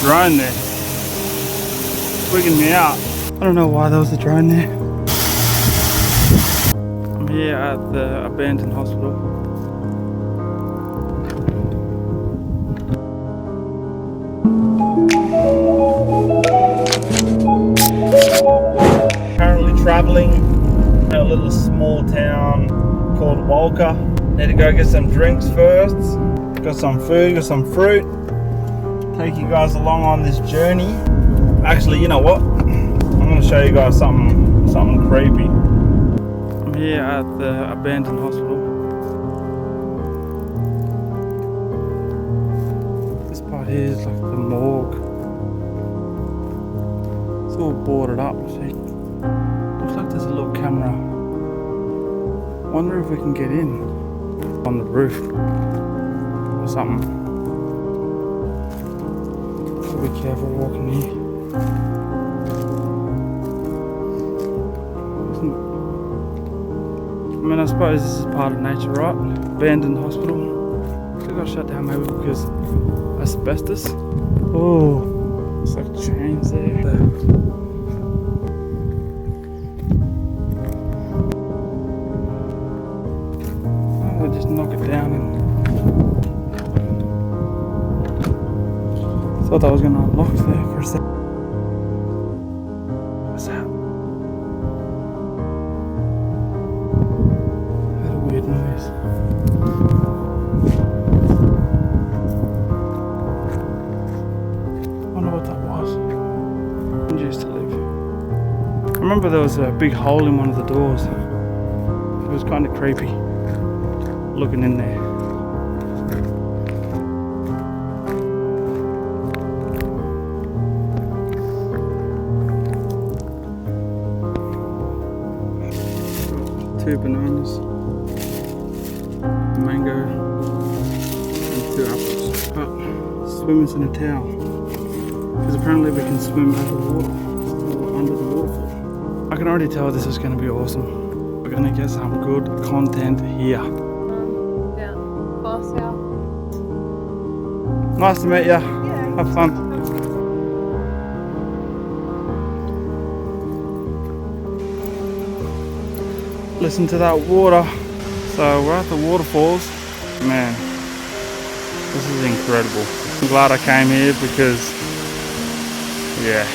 drone there. Wigging me out. I don't know why there was a drone there. I'm here at the abandoned hospital. Currently traveling in a little small town called Walker. Need to go get some drinks first. Got some food, got some fruit. Take you guys along on this journey. Actually, you know what? I'm gonna show you guys something creepy. I'm here at the abandoned hospital. This part here is like the morgue. It's all boarded up, see? Looks like there's a little camera. Wonder if we can get in on the roof or something. Be careful walking here. I mean, I suppose this is part of nature, right? Abandoned hospital. It got shut down maybe because asbestos. Oh, it's like chains there. Oh, they just knock it down and thought that was gonna unlock there for a second. What's that? That a weird noise. I wonder what that was. I used to live. I remember there was a big hole in one of the doors. It was kind of creepy looking in there. Two bananas, a mango, and 2 apples. But swimmers in a towel, because apparently we can swim under the water, or under the waterfall. I can already tell this is going to be awesome. We're going to get some good content here. Yeah, boss out. Nice to meet you. Yeah. Have fun. Listen to that water. So we're at the waterfalls. Man, this is incredible. I'm glad I came here because, yeah,